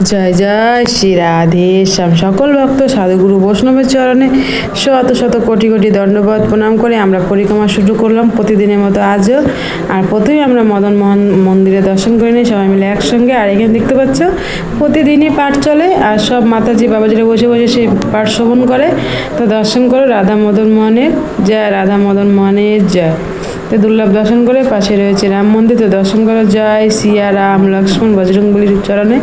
জয় জয় শ্রী রাধে শ্যাম। সকল ভক্ত সাধুগুরু বৈষ্ণবের চরণে শত শত কোটি কোটি দণ্ডবত প্রণাম করে আমরা পরিক্রমা শুরু করলাম প্রতিদিনের মতো আজও। আর প্রথমে আমরা মদন মোহন মন্দিরে দর্শন করে নিই সবাই মিলে একসঙ্গে। আর এখানে দেখতে পাচ্ছ প্রতিদিনই পাঠ চলে, আর সব মাতাজি বাবাজিরা বসে বসে সেই পাঠ শ্রবণ করে। তো দর্শন করো রাধা মদন মোহনের জয়, রাধা মদন মোহনের জয়। তো দুর্লভ দর্শন করে পাশে রয়েছে রাম মন্দির, তো দর্শন করো জয় সিয়া রাম লক্ষ্মণ বজরংবলীর চরণে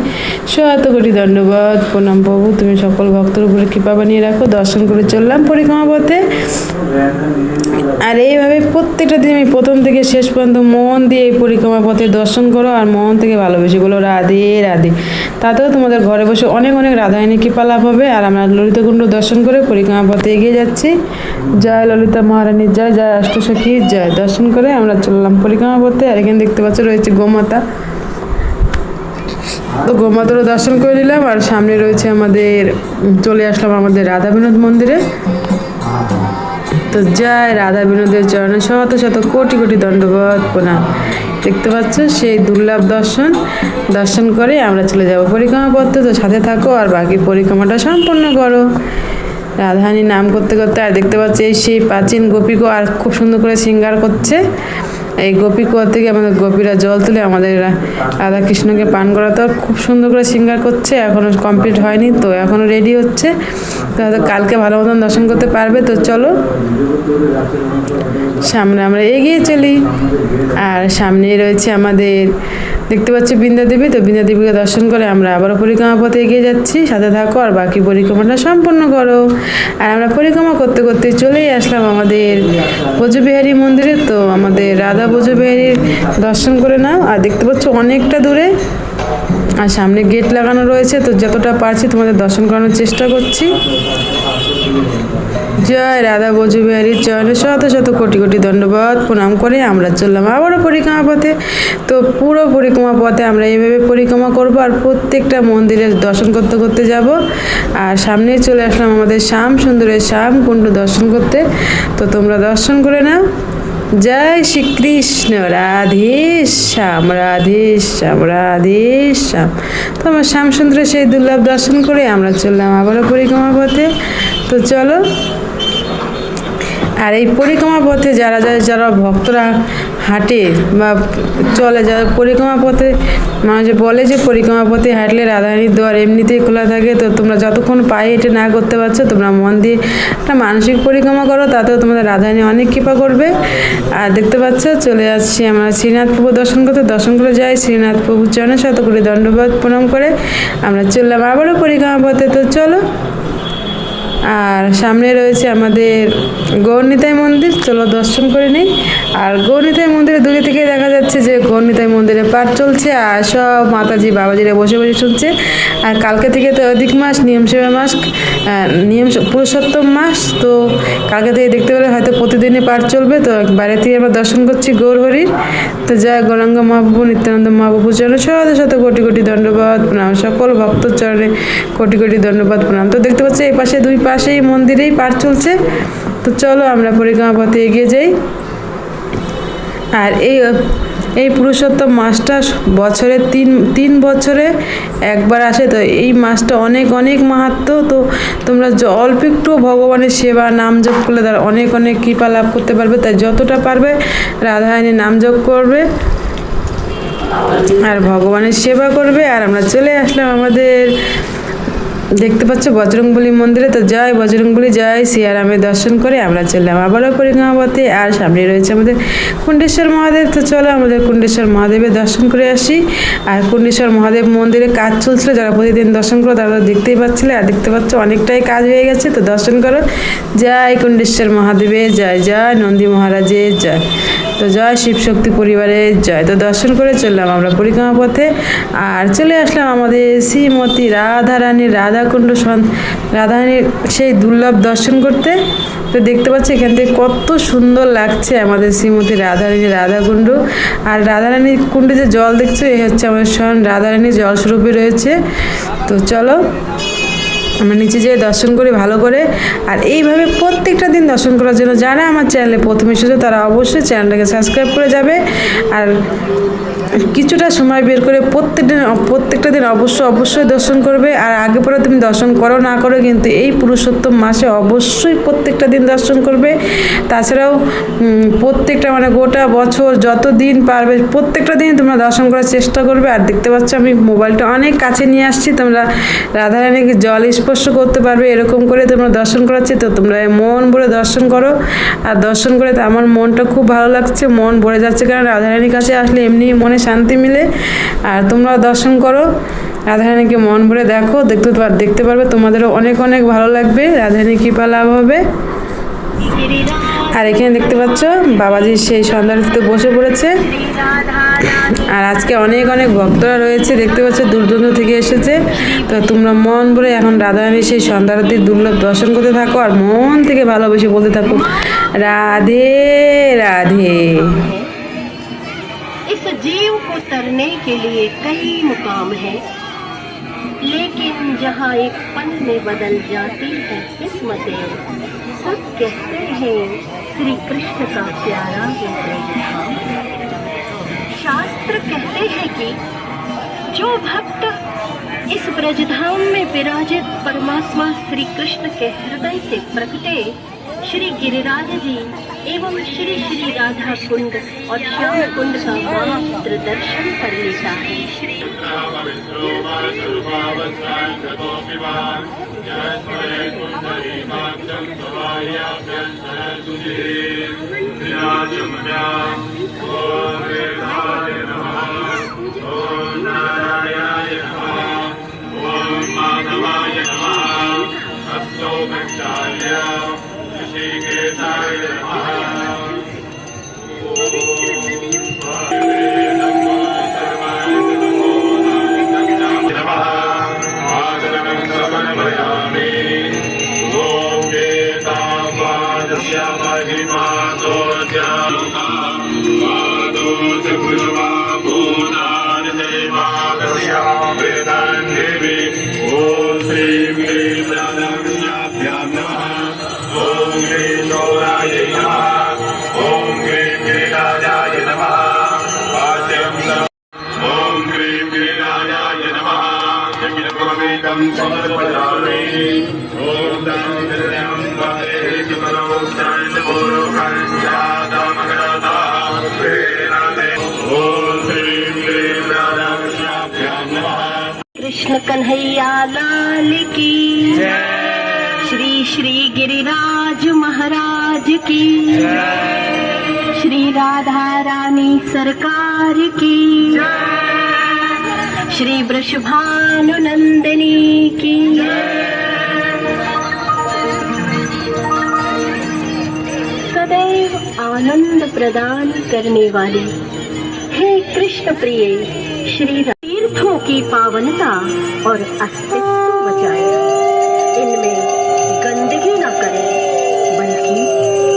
শত কোটি দণ্ডবত প্রণাম। প্রভু তুমি সকল ভক্তের উপরে কৃপা বানিয়ে রাখো। দর্শন করে চললাম পরিক্রমা পথে। আর এইভাবে প্রত্যেকটা দিন আমি প্রথম থেকে শেষ পর্যন্ত মন দিয়ে এই পরিক্রমা পথে দর্শন করো আর মন থেকে ভালোবেসে বলো রাধে রাধে। তাতেও তোমাদের ঘরে বসে অনেক অনেক রাধায়ণী কৃপা লাভ হবে। আর আমরা ললিতাকুণ্ড দর্শন করে পরিক্রমা পথে এগিয়ে যাচ্ছি। জয় ললিতা মহারানীর জয়, জয় অষ্টসখীর জয়। দর্শন করে আমরা চললাম পরিক্রমা পথে। আর এখানে দেখতে পাচ্ছ রয়েছে গোমাতা, তো গোমাতারও দর্শন করে নিলাম। আর সামনে রয়েছে আমাদের, চলে আসলাম আমাদের রাধা বিনোদ মন্দিরে। তো জয় রাধা বিনোদের চরণে শত শত কোটি কোটি দণ্ডবত প্রণাম। দেখতে পাচ্ছ সেই দুর্লভ দর্শন করে আমরা চলে যাব পরিক্রমা পথে। তো সাথে থাকো আর বাকি পরিক্রমাটা সম্পন্ন করো রাধারানী নাম করতে করতে। আর দেখতে পাচ্ছি এই সেই প্রাচীন গোপীকো আর খুব সুন্দর করে শৃঙ্গার করছে। এই গোপীকুয়া থেকে আমাদের গোপীরা জল তুলে আমাদের রাধা কৃষ্ণকে পান করাতে খুব সুন্দর করে শৃঙ্গার করছে। এখনও কমপ্লিট হয়নি, তো এখনও রেডি হচ্ছে। তো হয়তো কালকে ভালো মতন দর্শন করতে পারবে। তো চলো সামনে আমরা এগিয়ে চলি। আর সামনেই রয়েছে আমাদের, দেখতে পাচ্ছি বৃন্দা দেবী। তো বৃন্দা দেবীকে দর্শন করে আমরা আবারও পরিক্রমা পথে এগিয়ে যাচ্ছি। সাথে থাকো আর বাকি পরিক্রমাটা সম্পন্ন করো। আর আমরা পরিক্রমা করতে করতে চলেই আসলাম আমাদের ব্রজবিহারী মন্দিরে। তো আমাদের রাধা ব্রজবিহারীর দর্শন করে নাও। আর দেখতে পাচ্ছ অনেকটা দূরে আর সামনে গেট লাগানো রয়েছে। তো যতটা পারছি তোমাদের দর্শন করানোর চেষ্টা করছি। জয় রাধা ব্রজবিহারীর চরণে শত শত কোটি কোটি দণ্ডবত প্রণাম করে আমরা চললাম আবারও পরিক্রমা পথে। তো পুরো পরিক্রমা পথে আমরা এইভাবে পরিক্রমা করব আর প্রত্যেকটা মন্দিরের দর্শন করতে করতে যাব। আর সামনেই চলে আসলাম আমাদের শ্যাম সুন্দরের শ্যাম কুণ্ড দর্শন করতে। তো তোমরা দর্শন করে নাও। জয় শ্রীকৃষ্ণ রাধে শ্যাম, রাধে শ্যাম, রাধে শ্যাম। তো আমার শ্যাম সুন্দরের সেই দুর্লভ দর্শন করে আমরা চললাম আবারও পরিক্রমা পথে। তো চলো। আর এই পরিক্রমা পথে যারা ভক্তরা হাঁটে বা চলে, যারা পরিক্রমা পথে মানুষ বলে যে পরিক্রমা পথে হাঁটলে রাধারানীর দ্বার এমনিতেই খোলা থাকে। তো তোমরা যতক্ষণ পায়ে হেঁটে না করতে পারছো তোমরা মন দিয়ে একটা মানসিক পরিক্রমা করো, তাতেও তোমাদের রাধারানী অনেক কৃপা করবে। আর দেখতে পাচ্ছ চলে যাচ্ছি আমরা শ্রীনাথ প্রভু দর্শন করতে। দর্শন করে যাই শ্রীনাথ প্রভুর চরণে শত কোটি দণ্ডবত প্রণাম করে আমরা চললাম আবারও পরিক্রমা পথে। তো চলো। আর সামনে রয়েছে আমাদের গৌরনিতাই মন্দির, চলো দর্শন করে নিই। আর গৌরনিতাই মন্দিরে দূরে থেকে দেখা যাচ্ছে যে গৌরনিতাই মন্দিরে পাঠ চলছে আর সব মাতাজি বাবাজিরা বসে বসে শুনছে। আর কালকে থেকে তো অধিক মাস, নিয়ম সেবা মাস, পুরুষোত্তম মাস। তো কালকে থেকে দেখতে পেলে হয়তো প্রতিদিনই পাঠ চলবে। তো বাইরে থেকে আমরা দর্শন করছি গৌরহরির। তো জয় গৌরাঙ্গ মহাপ্রভু নিত্যানন্দ মহাপ্রভুর চরণে শত শত কোটি কোটি দণ্ডবত প্রণাম। সকল ভক্তর চরণে কোটি কোটি দণ্ডবত প্রণাম। তো দেখতে পাচ্ছি এই পাশে দুই পাশেই মন্দিরেই পাঠ চলছে। তো চলো আমরা পরিক্রমা পথে এগিয়ে যাই। আর এই পুরুষোত্তম মাসটা বছরে তিন বছরে একবার আসে। তো এই মাসটা অনেক অনেক মাহাত্ম্য। তো তোমরা অল্প একটু ভগবানের সেবা নাম জপ করলে তারা অনেক অনেক কৃপা লাভ করতে পারবে। তাই যতটা পারবে রাধারানীর নাম জপ করবে আর ভগবানের সেবা করবে। আর আমরা চলে আসলাম আমাদের, দেখতে পাচ্ছ বজরংবলী মন্দিরে। তো জয় বজরংবলী, জয় সিয়ারামের দর্শন করে আমরা চললাম আবারও পরিক্রমা পথে। আর সামনে রয়েছে আমাদের কুণ্ডেশ্বর মহাদেব। তো চলো আমাদের কুণ্ডেশ্বর মহাদেবের দর্শন করে আসি। আর কুণ্ডেশ্বর মহাদেব মন্দিরে কাজ চলছিল, যারা প্রতিদিন দর্শন করো তারা দেখতেই পাচ্ছিলে। আর দেখতে পাচ্ছ অনেকটাই কাজ হয়ে গেছে। তো দর্শন করো। জয় কুণ্ডেশ্বর মহাদেবের জয়, জয় নন্দী মহারাজের জয়। তো জয় শিবশক্তি পরিবারের জয়। তো দর্শন করে চললাম আমরা পরিক্রমা পথে। আর চলে আসলাম আমাদের শ্রীমতী রাধারানীর রাধাকুণ্ড, রাধারানীর সেই দুর্লভ দর্শন করতে। তো দেখতে পাচ্ছি এখান থেকে কত সুন্দর লাগছে আমাদের শ্রীমতী রাধারানীর রাধাকুণ্ড। আর রাধারানীর কুণ্ডে যে জল দেখছো এই হচ্ছে আমাদের স্বয়ং রাধারানীর জলস্বরূপে রয়েছে। তো চলো আমরা নিচে যেয়ে দর্শন করি ভালো করে। আর এইভাবে প্রত্যেকটা দিন দর্শন করার জন্য যারা আমার চ্যানেলে প্রথমে এসেছে তারা অবশ্যই চ্যানেলটাকে সাবস্ক্রাইব করে যাবে। আর কিছুটা সময় বের করে প্রত্যেকটা দিন অবশ্যই দর্শন করবে। আর আগে পরে তুমি দর্শন করো না করো, কিন্তু এই পুরুষোত্তম মাসে অবশ্যই প্রত্যেকটা দিন দর্শন করবে। তাছাড়াও প্রত্যেকটা মানে গোটা বছর যত দিন পারবে প্রত্যেকটা দিন তোমরা দর্শন করার চেষ্টা করবে। আর দেখতে পাচ্ছ আমি মোবাইলটা অনেক কাছে নিয়ে আসছি, তোমরা রাধারানীকে জল স্পর্শ করতে পারবে এরকম করে তোমরা দর্শন করাচ্ছি। তো তোমরা মন ভরে দর্শন করো। আর দর্শন করে তো আমার মনটা খুব ভালো লাগছে, মন ভরে যাচ্ছে, কারণ রাধারানীর কাছে আসলে এমনি মনে শান্তি মিলে। আর তোমরা দর্শন করো, রাধারানীকে মন ভরে দেখো, দেখতে পারবে, তোমাদেরও অনেক অনেক ভালো লাগবে, রাধারানীর কৃপা লাভ হবে। আর এখানে দেখতে পাচ্ছ বাবাজি সেই সন্ধ্যারতিতে বসে পড়েছে। আর আজকে অনেক অনেক ভক্তরা রয়েছে, দেখতে পাচ্ছ দূর দূরান্ত থেকে এসেছে। তো তোমরা মন ভরে এখন রাধারানীর সেই সন্ধ্যারতির দুর্লভ দর্শন করতে থাকো, আর মন থেকে ভালোবেসে বলতে থাকো রাধে রাধে। इस जीव को तरने के लिए कई मुकाम है, लेकिन जहाँ एक पल में बदल जाती है किस्मतें, सब कहते हैं श्री कृष्ण का प्यारा है ब्रजधाम। शास्त्र कहते हैं कि जो भक्त इस ब्रजधाम में विराजित परमात्मा श्री कृष्ण के हृदय से प्रकटे श्री गिरिराज जी एवं श्री श्री राधा कुंड और श्याम कुंड का मात्र दर्शन कर लेता है। कृष्ण कन्हैया लाल की श्री श्री गिरिराज महाराज की श्री राधा रानी सरकार की श्री वृषभानु नंदिनी की। सदैव आनंद प्रदान करने वाले हे कृष्ण प्रिय श्री तीर्थों की पावनता और अस्तित्व बचाए, इनमें गंदगी न करें बल्कि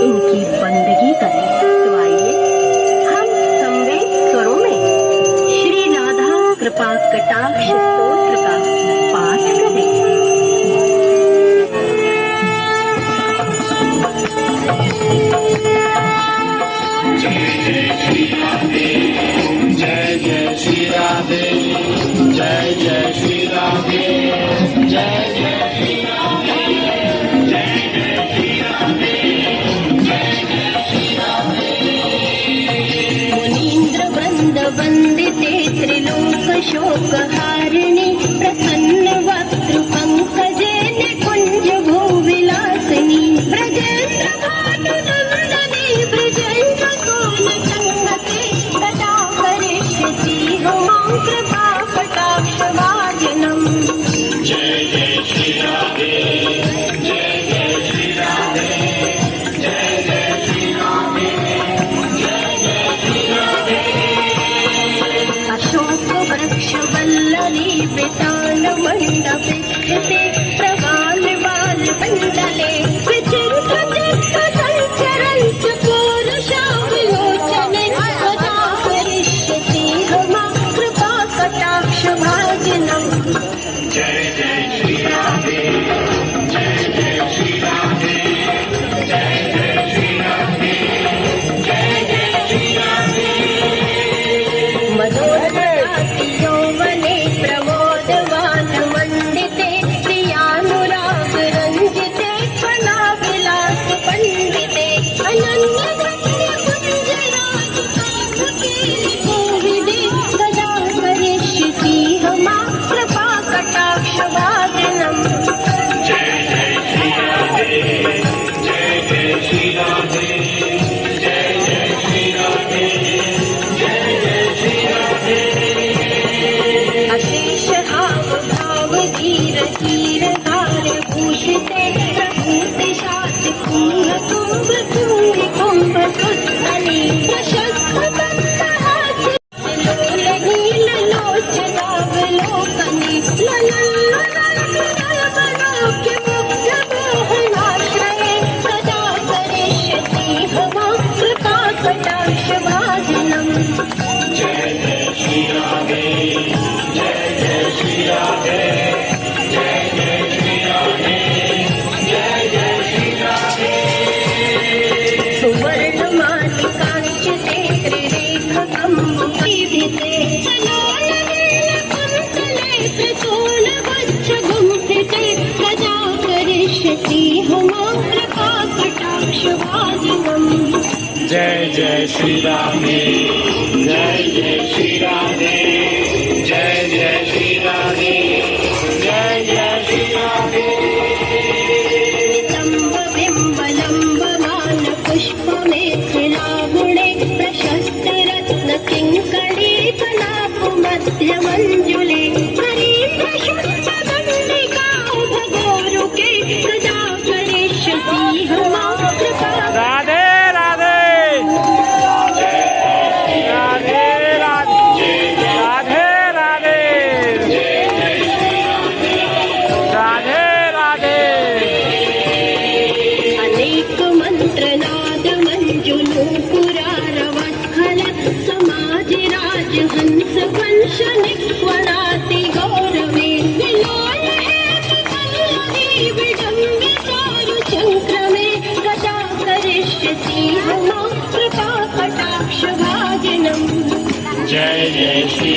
इनकी बंदगी करें। तो आइए हम संवेद स्वरों में श्री राधा कृपा कटाक्ष स्तोत्र का पाठ करें। जय जय श्री राधे, जय जय श्री राधे, जय जय श्री राधे, जय जय श्री राधे, जय जय श्री राधे, जय जय श्री राधे। मुनीन्द्र वृंद वंदिते त्रिलोक शोक हारिणी प्रसन्न वक्त्र पंकजे निकुंज भूविलासिनी ब्रजेन्द्र भानु नंदनी ब्रजेन्द्र सोम संगते कदा करिष्यति हुमां कृपा कटाक्ष भाजनम्। जय जय श्री राधे, जय जय श्री राधे, जय जय श्री राधे, जय जय श्री राधे। अशोक वृक्ष वल्लरी वितान मंडपे स्थिते प्रवाल बाल मंडले विचित्र चित्त संचरन्त पौरुषावलोचने कदा करिष्यति हुमां कृपा कटाक्ष भाजनम्। जय जय श्री राधे, जय जय श्री राधे, जय जय श्री राधे, जय जय श्री राधे। मधुर कटाक्षभाजनम् जय जय श्री राधे जय जय श्री राधे जय जय श्री राधे जय जय श्री राधे नितम्बबिम्बलम्बमान पुष्पमेखलागुणे प्रशस्तरत्नकिङ्कणे कलापमध्यमञ्जुले हरिप्रशुद्धदण्डिकाभगोरुके सदा करिष्यति हमा कृपा राधे राधे राधे राधे राधे राधे राधे राधे अनेक मंत्रनाद मंजुनूपुरारवत्खल समाज राज हंस वंश निक्वणाति गौरवे विलोल हेत पल्लवी विडम्ब चारु चंक्रमे गदा करिष्यति हमा कृपा कटाक्ष भाजनम् जय जय श्री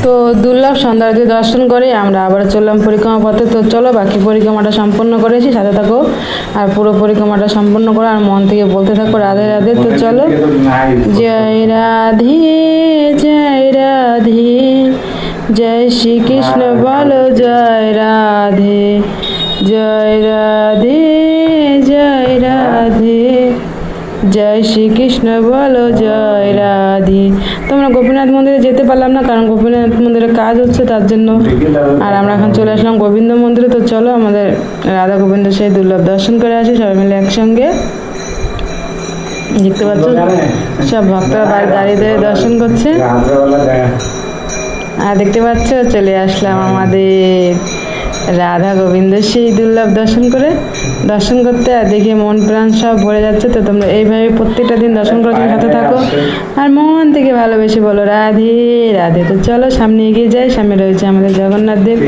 তো দুর্লভ সন্ধ্যারতি দর্শন করে আমরা আবার চললাম পরিক্রমা পথে। তো চলো বাকি পরিক্রমাটা সম্পন্ন করেছি, সাথে থাকো আর পুরো পরিক্রমাটা সম্পন্ন করো আর মন থেকে বলতে থাকো রাধে রাধে। তো চলো, জয় রাধে জয় রাধে জয় শ্রীকৃষ্ণ বলো জয় রাধে জয় রাধে জয় রাধে জয় শ্রীকৃষ্ণ বলো জয় রাধে। তোমরা গোপীনাথ মন্দিরে যেতে পারলাম না, কারণ গোপীনাথ মন্দিরে কাজ হচ্ছে তার জন্য। আর আমরা এখন চলে আসলাম গোবিন্দ মন্দিরে। তো চলো আমাদের রাধা গোবিন্দ সেই দুর্লভ দর্শন করে আসি সবাই মিলে একসঙ্গে। দেখতে পাচ্ছ সব ভক্তরা গাড়িতে দর্শন করছে। আর দেখতে পাচ্ছ চলে আসলাম আমাদের রাধা গোবিন্দ সেই দুর্লভ দর্শন করতে। আর দেখে মন প্রাণ সব ভরে যাচ্ছে। তো তোমরা এইভাবে প্রত্যেকটা দিন দর্শন করার জন্য সাথে থাকো আর মন থেকে ভালোবেসে বলো রাধে রাধে। তো চলো সামনে এগিয়ে যাই, সামনে রয়েছে আমাদের জগন্নাথ দেব।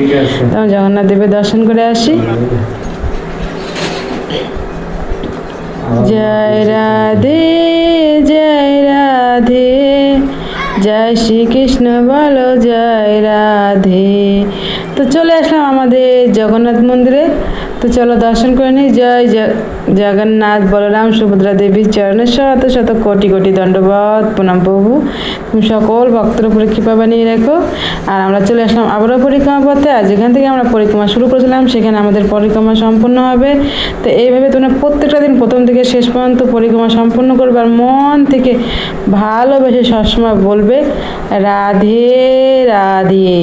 তো জগন্নাথ দেবের দর্শন করে আসি। জয় রাধে জয় রাধে জয় শ্রীকৃষ্ণ বলো জয় রাধে। তো চলে আসলাম আমাদের জগন্নাথ মন্দিরে। তো চলো দর্শন করে নিই। জয় জগন্নাথ, বলরাম সুভদ্রা দেবীর চরণে শত শত কোটি কোটি দণ্ডবত প্রণাম। প্রভু তুমি সকল ভক্তের উপরে কৃপা বানিয়ে রাখো। আর আমরা চলে আসলাম আবারও পরিক্রমা পথে। আর যেখান থেকে আমরা পরিক্রমা শুরু করেছিলাম সেখানে আমাদের পরিক্রমা সম্পূর্ণ হবে। তো এইভাবে তোমরা প্রত্যেকটা দিন প্রথম থেকে শেষ পর্যন্ত পরিক্রমা সম্পূর্ণ করবে, আর মন থেকে ভালোবেসে সবসময় বলবে রাধে রাধে।